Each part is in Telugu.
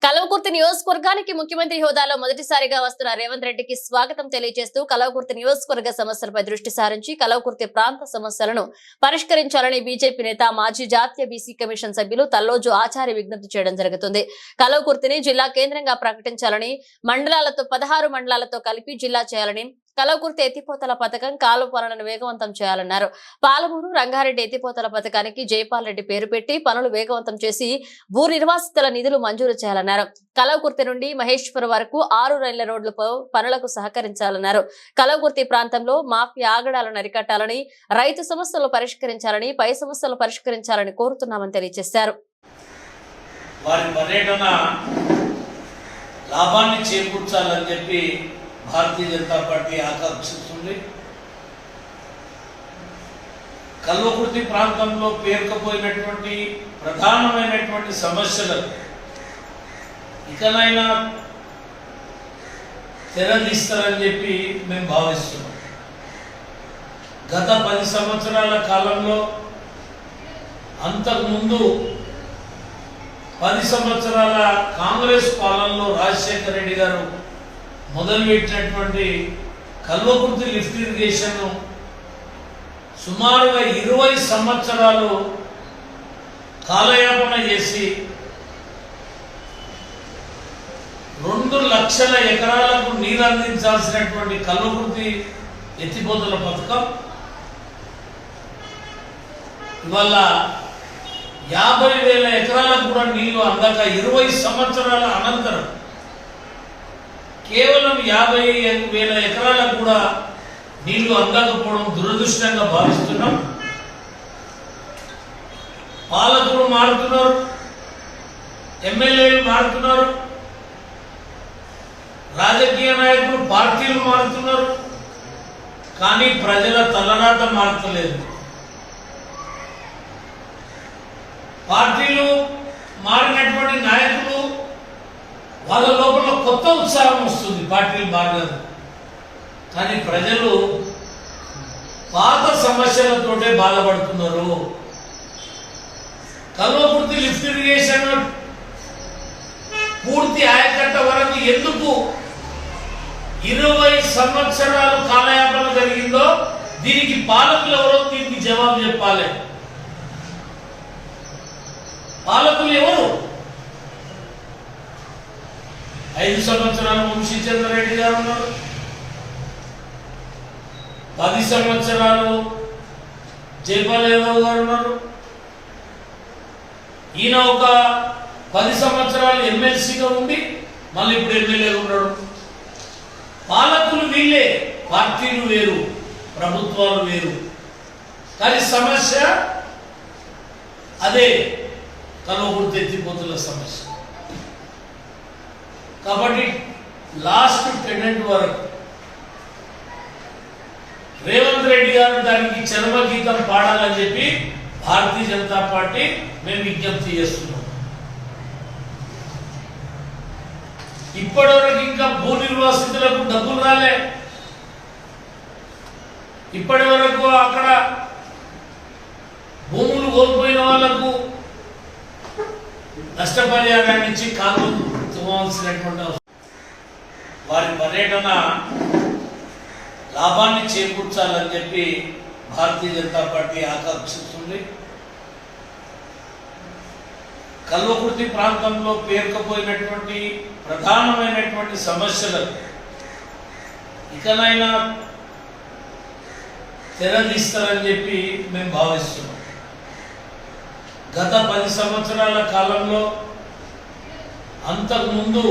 కల్వకుర్తి నియోజకవర్గానికి ముఖ్యమంత్రి హోదాలో మొదటిసారిగా వస్తున్న రేవంత్ రెడ్డికి స్వాగతం తెలియజేస్తూ కల్వకుర్తి నియోజకవర్గ సమస్యలపై దృష్టి సారించి కల్వకుర్తి ప్రాంత సమస్యలను పరిష్కరించాలని బీజేపీ నేత మాజీ జాతీయ బీసీ కమిషన్ సభ్యులు తల్లోజు ఆచార్య విజ్ఞప్తి చేయడం జరుగుతుంది. కల్వకుర్తిని జిల్లా కేంద్రంగా ప్రకటించాలని, మండలాలతో 16 మండలాలతో కలిపి జిల్లా చేయాలని, కల్వకుర్తి ఎత్తిపోతల పథకం కాలువ పనులను వేగవంతం చేయాలన్నారు. పాలమూరు రంగారెడ్డి ఎత్తిపోతల పథకానికి జైపాల్ రెడ్డి పేరు పెట్టి పనులు వేగవంతం చేసి భూ నిర్వాసితుల నిధులు మంజూరు చేయాలన్నారు. కల్వకుర్తి నుండి మహేశ్వరం వరకు 6 రైళ్ల రోడ్ల పనులకు సహకరించాలన్నారు. కల్వకుర్తి ప్రాంతంలో మాఫియా ఆగడాలను అరికట్టాలని, రైతు సమస్యలు పరిష్కరించాలని, పై సమస్యలు పరిష్కరించాలని కోరుతున్నామని తెలియజేశారు. వారి పర్యటన లాభాన్ని చేకూర్చాలని చెప్పి భారతీయ జనతా పార్టీ ఆకాంక్షిస్తుంది. కల్వకుర్తి ప్రాంతంలో పేరుకుపోయినటువంటి ప్రధానమైనటువంటి సమస్యలు ఇకనైనా తెరదీస్తారని చెప్పి మేము భావిస్తున్నాం. గత 10 సంవత్సరాల కాలంలో, అంతకుముందు 10 సంవత్సరాల కాంగ్రెస్ పాలనలో రాజశేఖర రెడ్డి గారు మొదలుపెట్టినటువంటి కల్వకుర్తి లిఫ్ట్ ఇరిగేషన్ సుమారుగా 20 సంవత్సరాలు కాలయాపన చేసి 2 లక్షల ఎకరాలకు నీరు అందించాల్సినటువంటి కల్వకుర్తి ఎత్తిపోతల పథకం ఇవాళ 50,000 ఎకరాలకు కూడా నీళ్లు అందక 20 సంవత్సరాల అనంతరం కేవలం 50,000 ఎకరాలకు కూడా నీళ్లు అందకపోవడం దురదృష్టంగా భావిస్తున్నాం. పాలకులు మారుతున్నారు, ఎమ్మెల్యేలు మారుతున్నారు, రాజకీయ నాయకులు, పార్టీలు మారుతున్నారు, కానీ ప్రజల తలరాత మారతలేదు. పార్టీలు మారినటువంటి నాయకులు వాళ్ళ లోపల కొత్త ఉత్సాహం వస్తుంది, పార్టీలు మారలేదు, కానీ ప్రజలు పాత సమస్యలతోటే బాధపడుతున్నారు. కల్వకుర్తి లిఫ్ట్ ఇరిగేషన్ పూర్తి ఆయకట్ట వరకు ఎందుకు 20 సంవత్సరాలు కాలయాపన జరిగిందో దీనికి పాలకులు ఎవరో దీనికి జవాబు చెప్పాలి. పాలకులు ఎవరు? 5 సంవత్సరాలు వంశీచంద్ర రెడ్డి గారు ఉన్నారు, 10 సంవత్సరాలు జైపాల్ యాదవ్ గారు ఉన్నారు, ఈయన ఒక 10 సంవత్సరాలు ఎమ్మెల్సీగా ఉండి మళ్ళీ ఇప్పుడు ఎమ్మెల్యేగా ఉన్నాడు. పాలకులు వీళ్ళే, పార్టీలు వేరు, ప్రభుత్వాలు వేరు, కానీ సమస్య అదే కల్వకుర్తి ఎత్తిపోతుల సమస్య. కాబట్టి లాస్ట్ టెనెంట్ వరకు రేవంత్ రెడ్డి గారు దానికి చరమగీతం పాడాలని చెప్పి భారతీయ జనతా పార్టీ మేము విజ్ఞప్తి చేస్తున్నాం. ఇప్పటివరకు ఇంకా భూ నిర్వాసితులకు డబ్బులు రాలే. ఇప్పటి వరకు అక్కడ భూములు కోల్పోయిన వాళ్లకు నష్టపరిహారాన్ని ఇచ్చి కాలువలు తవ్వాల్సినటువంటి అవసరం. వారి పర్యటన లాభాన్ని చేకూర్చాలని చెప్పి భారతీయ జనతా పార్టీ ఆకాంక్షిస్తుంది. కల్వకుర్తి ప్రాంతంలో పేరుకుపోయినటువంటి ప్రధానమైనటువంటి సమస్యలు ఇకనైనా తెరదీస్తారని చెప్పి మేము భావిస్తున్నాం. గత 10 సంవత్సరాల కాలంలో, అంతకుముందు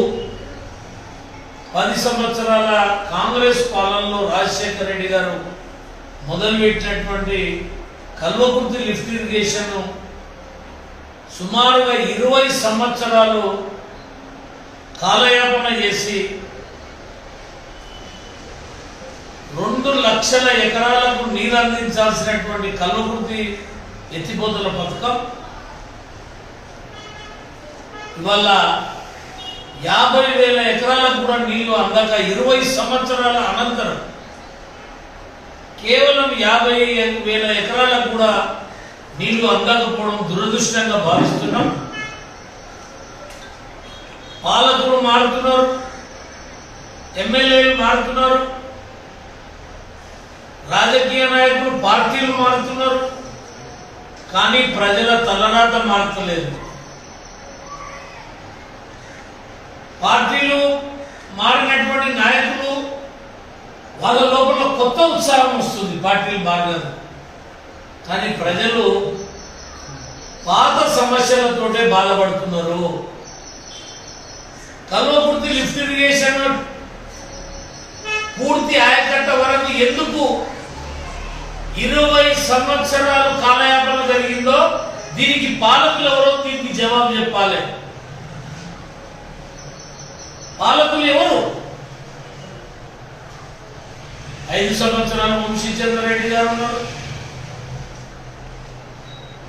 10 సంవత్సరాల కాంగ్రెస్ పాలనలో రాజశేఖర రెడ్డి గారు మొదలుపెట్టినటువంటి కల్వకుర్తి లిఫ్ట్ ఇరిగేషన్ సుమారుగా 20 సంవత్సరాలు కాలయాపన చేసి 2 లక్షల ఎకరాలకు నీరు అందించాల్సినటువంటి కల్వకుర్తి ఎత్తిపోతల పథకం ఇవాళ 50,000 ఎకరాలకు కూడా నీళ్లు అందక 20 సంవత్సరాల అనంతరం కేవలం 50,000 ఎకరాలకు కూడా నీళ్లు అందకపోవడం దురదృష్టంగా భావిస్తున్నాం. పాలకులు మారుతున్నారు, ఎమ్మెల్యేలు మారుతున్నారు, రాజకీయ నాయకులు పార్టీలు మారుతున్నారు, కానీ ప్రజల తలరాత మారతలేదు. పార్టీలు మారినటువంటి నాయకులు వాళ్ళ లోపల కొత్త ఉత్సాహం వస్తుంది, పార్టీలు మారలేదు. కానీ ప్రజలు పాత సమస్యలతోటే బాధపడుతున్నారు. కల్వకుర్తి లిఫ్ట్ ఇరిగేషన్ పూర్తి ఆయకట్ట వరకు ఎందుకు 20 సంవత్సరాలు కాలయాపన జరిగిందో దీనికి పాలకులు ఎవరో దీనికి జవాబు చెప్పాలి. పాలకులు ఎవరు? 5 సంవత్సరాలు వంశీచంద్రరెడ్డి గారు ఉన్నారు,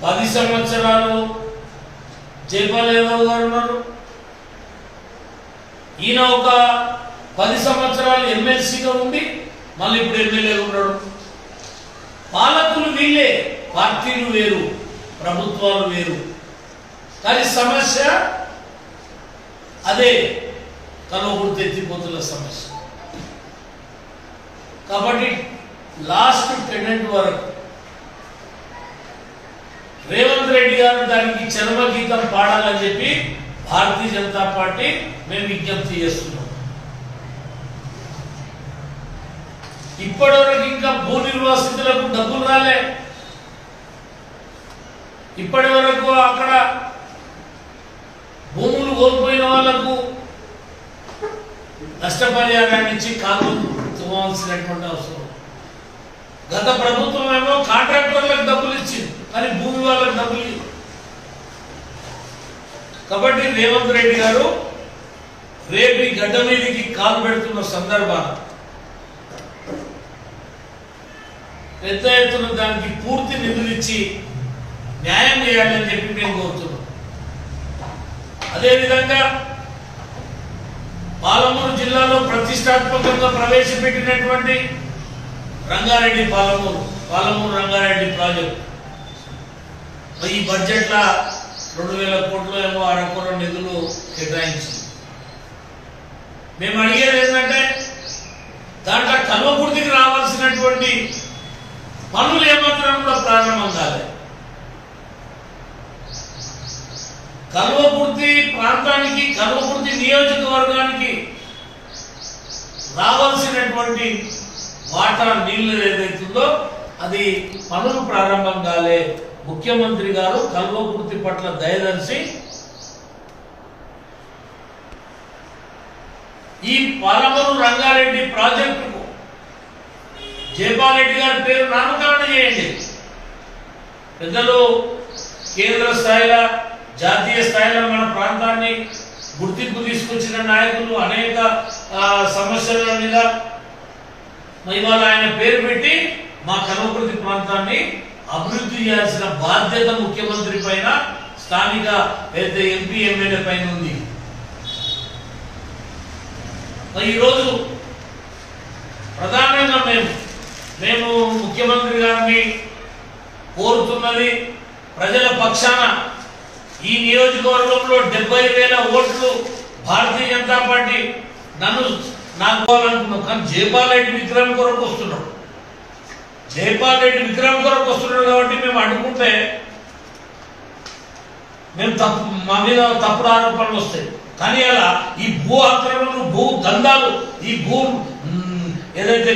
10 సంవత్సరాలు జైపాల్ యాదవ్ గారు ఉన్నారు, ఈయన ఒక 10 సంవత్సరాలు ఎమ్మెల్సీగా ఉండి మళ్ళీ ఇప్పుడు ఎమ్మెల్యేగా ఉన్నాడు. పాలకులు వీళ్ళే, పార్టీలు వేరు, ప్రభుత్వాలు వేరు, కానీ సమస్య అదే, కల్వకుర్తి ఎత్తిపోతుల సమస్య. కాబట్టి లాస్ట్ టెనెంట్ వరకు రేవంత్ రెడ్డి గారు దానికి చర్మగీతం పాడాలని చెప్పి భారతీయ జనతా పార్టీ మేము విజ్ఞప్తి చేస్తున్నాం. ఇప్పటివరకు ఇంకా భూ నిర్వాసితులకు డబ్బులు రాలే. ఇప్పటి వరకు అక్కడ భూములు కోల్పోయిన వాళ్లకు నష్టపరిహారాన్ని ఇచ్చి కాలువలు తువ్వాల్సినటువంటి అవసరం. గత ప్రభుత్వం ఏమో కాంట్రాక్టర్లకు డబ్బులు ఇచ్చింది, కానీ భూమి వాళ్ళకు డబ్బులు ఇవ్వదు. కాబట్టి రేవంత్ రెడ్డి గారు రేపు ఈ గడ్డ మీదకి కాలు పెడుతున్న సందర్భాన పెద్ద ఎత్తున దానికి పూర్తి నిధులు ఇచ్చి న్యాయం చేయాలని చెప్పి మేము కోరుతున్నాం. అదేవిధంగా పాలమూరు జిల్లాలో ప్రతిష్టాత్మకంగా ప్రవేశపెట్టినటువంటి రంగారెడ్డి పాలమూరు రంగారెడ్డి ప్రాజెక్టు ఈ బడ్జెట్లో 2000 కోట్లు ఏమో అరకొర నిధులు కేటాయించింది. మేము అడిగేది ఏంటంటే దాంట్లో కల్వకుర్తికి రావాల్సినటువంటి పనులు ఏమాత్రం కూడా ప్రారంభం కాలేదు. కల్వకుర్తి ప్రాంతానికి, కల్వకుర్తి నియోజకవర్గానికి రావాల్సినటువంటి వాటర్ నీళ్లు ఏదైతుందో అది పనులు ప్రారంభం కాలే. ముఖ్యమంత్రి గారు కల్వకుర్తి పట్ల దయదలిచి ఈ పాలమూరు రంగారెడ్డి ప్రాజెక్టుకు జైపాల్ రెడ్డి గారి పేరు నామకరణ చేయండి. పెద్దలు కేంద్ర స్థాయిలో, జాతీయ స్థాయిలో మన ప్రాంతాన్ని గుర్తింపు తీసుకొచ్చిన నాయకులు అనేక సమస్యల మీద ఇవాళ ఆయన పేరు పెట్టి మా కల్వకుర్తి ప్రాంతాన్ని అభివృద్ధి చేయాల్సిన బాధ్యత ముఖ్యమంత్రి పైన, స్థానిక ఎంపీ ఎమ్మెల్యే పైన ఉంది. ఈరోజు ప్రధానంగా మేము ముఖ్యమంత్రి గారిని కోరుతున్నది, ప్రజల పక్షాన ఈ నియోజకవర్గంలో 70,000 ఓట్లు భారతీయ జనతా పార్టీ నాకు కావాలనుకున్నాం. కానీ జైపాల్ రెడ్డి విగ్రహం కొరకు వస్తున్నాడు, జైపాల్ రెడ్డి విగ్రహం కొరకు వస్తున్నాడు. కాబట్టి మేము అడుగుంటే మా మీద తప్పుడు ఆరోపణలు వస్తాయి. కానీ అలా ఈ భూ ఆక్రమణలు, భూ దందాలు, ఈ భూ ఏదైతే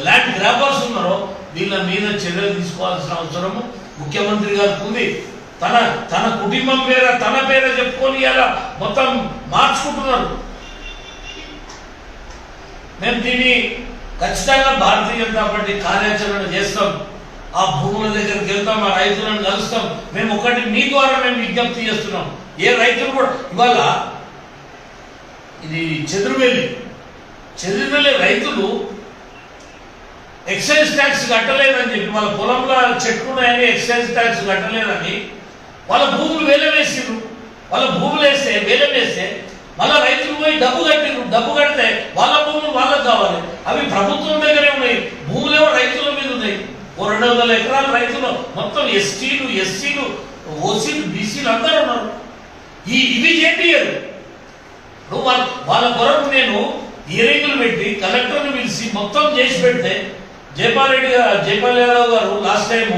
ల్యాండ్ గ్రాబర్స్ ఉన్నారో వీళ్ళ మీద చర్యలు తీసుకోవాల్సిన అవసరము ముఖ్యమంత్రి గారికి ఉంది. తన కుటుంబం పేర, తన పేర చెప్పుకొని అలా మొత్తం మార్చుకుంటున్నారు. మేము దీన్ని ఖచ్చితంగా భారతీయ జనతా పార్టీ కార్యాచరణ చేస్తాం. ఆ భూముల దగ్గరికి వెళ్తాం, ఆ రైతులను కలుస్తాం. మేము ఒకటి మీ ద్వారా మేము విజ్ఞప్తి చేస్తున్నాం. ఏ రైతులు కూడా ఇవాళ ఇది చెదురువెల్లి రైతులు ఎక్సైజ్ ట్యాక్స్ కట్టలేదని చెప్పి, వాళ్ళ పొలంలో చెట్లు ఉన్నాయని ఎక్సైజ్ ట్యాక్స్ కట్టలేదని వాళ్ళ భూములు వేలవేసిర్రు. వాళ్ళ భూములు వేస్తే మళ్ళీ రైతులు పోయి డబ్బు కట్టిర్రు. డబ్బు కడితే వాళ్ళ భూములు వాళ్ళకు కావాలి. అవి ప్రభుత్వం దగ్గరే ఉన్నాయి. భూములేమో రైతుల మీద ఉన్నాయి. 200 ఎకరాల రైతులు మొత్తం ఎస్టీలు, ఎస్సీలు, ఓసీలు, బీసీలు అందరూ ఉన్నారు. ఇవి చేపియరు. నేను హియరింగ్లు పెట్టి కలెక్టర్ని పిలిచి మొత్తం చేసి పెడితే జైపాల్ యాదవ్ గారు లాస్ట్ టైం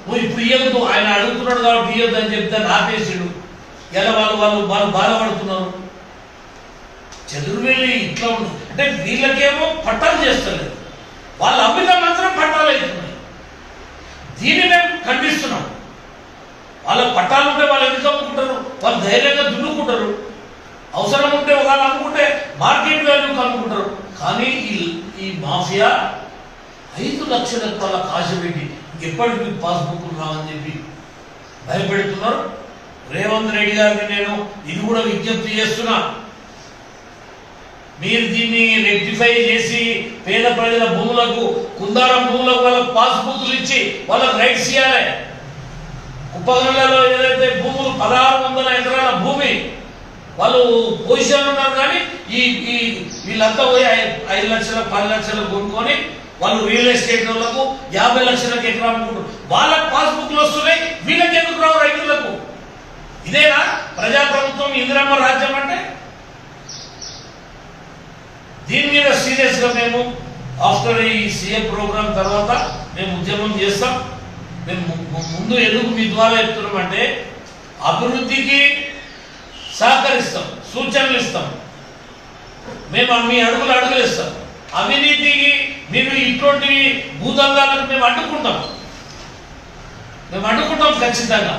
నువ్వు ఇప్పుడు ఇవ్వద్దు, ఆయన అడుగుతున్నాడు కాబట్టి ఇవ్వద్దు అని చెప్తే ఆపేసాడు. ఇలా వాళ్ళు బాధపడుతున్నారు. చదురువేలి ఇట్లా ఉంటుంది అంటే వీళ్ళకేమో పట్టాలు చేస్తలేదు, వాళ్ళ అమ్మిన మాత్రం పట్టాలు అవుతున్నాయి. దీన్ని మేము ఖండిస్తున్నాం. వాళ్ళ పట్టాలు ఉంటే వాళ్ళు ఎందుకు అమ్ముకుంటారు? వాళ్ళు ధైర్యంగా దున్నుకుంటారు. అవసరం ఉంటే ఒకళ్ళు అమ్ముకుంటే మార్కెట్ వాల్యూకి అమ్ముకుంటారు. కానీ ఈ మాఫియా 5 లక్షల రూపాయల కాశ పెట్టి ఎప్పటికీ పాస్బుక్లు రావని చెప్పి భయపెడుతున్నారు. రేవంత్ రెడ్డి గారిని నేను ఇది కూడా విజ్ఞప్తి చేస్తున్నా, మీరు దీన్ని రెక్టిఫై చేసి పేద ప్రజల భూములకు, కుందారం భూములకు వాళ్ళకు పాస్బుక్లు ఇచ్చి వాళ్ళకి రైట్స్ ఇవ్వాలి. కుప్పగల్లలో ఏదైతే భూములు 1600 ఎకరాల భూమి వాళ్ళు పొజిషన్ ఉన్నారు, కానీ ఈ వీళ్ళంతా పోయి 5 లక్షల 10 లక్షలు కొనుక్కొని వాళ్ళు రియల్ ఎస్టేట్ వాళ్ళకు 50 లక్షలకు ఎకరా అమ్ముకుంటారు. వాళ్ళకు పాస్బుక్లు వస్తున్నాయి, వీళ్ళకి ఎందుకు రావు రైతులకు? ఇదేనా ప్రజాప్రభుత్వం, ఇందిరమ్మ రాజ్యం అంటే? దీని మీద సీరియస్ గా మేము ఆఫ్టర్ ఈ సీఎం ప్రోగ్రామ్ తర్వాత మేము ఉద్యమం చేస్తాం. మేము ముందు ఎందుకు మీ ద్వారా చెప్తున్నామంటే అభివృద్ధికి సహకరిస్తాం, సూచనలు ఇస్తాం, మేము మీ అడుగులు ఇస్తాం. అవినీతికి మీరు ఇటువంటి భూదందాలకు మేము అడ్డుకుంటాం ఖచ్చితంగా.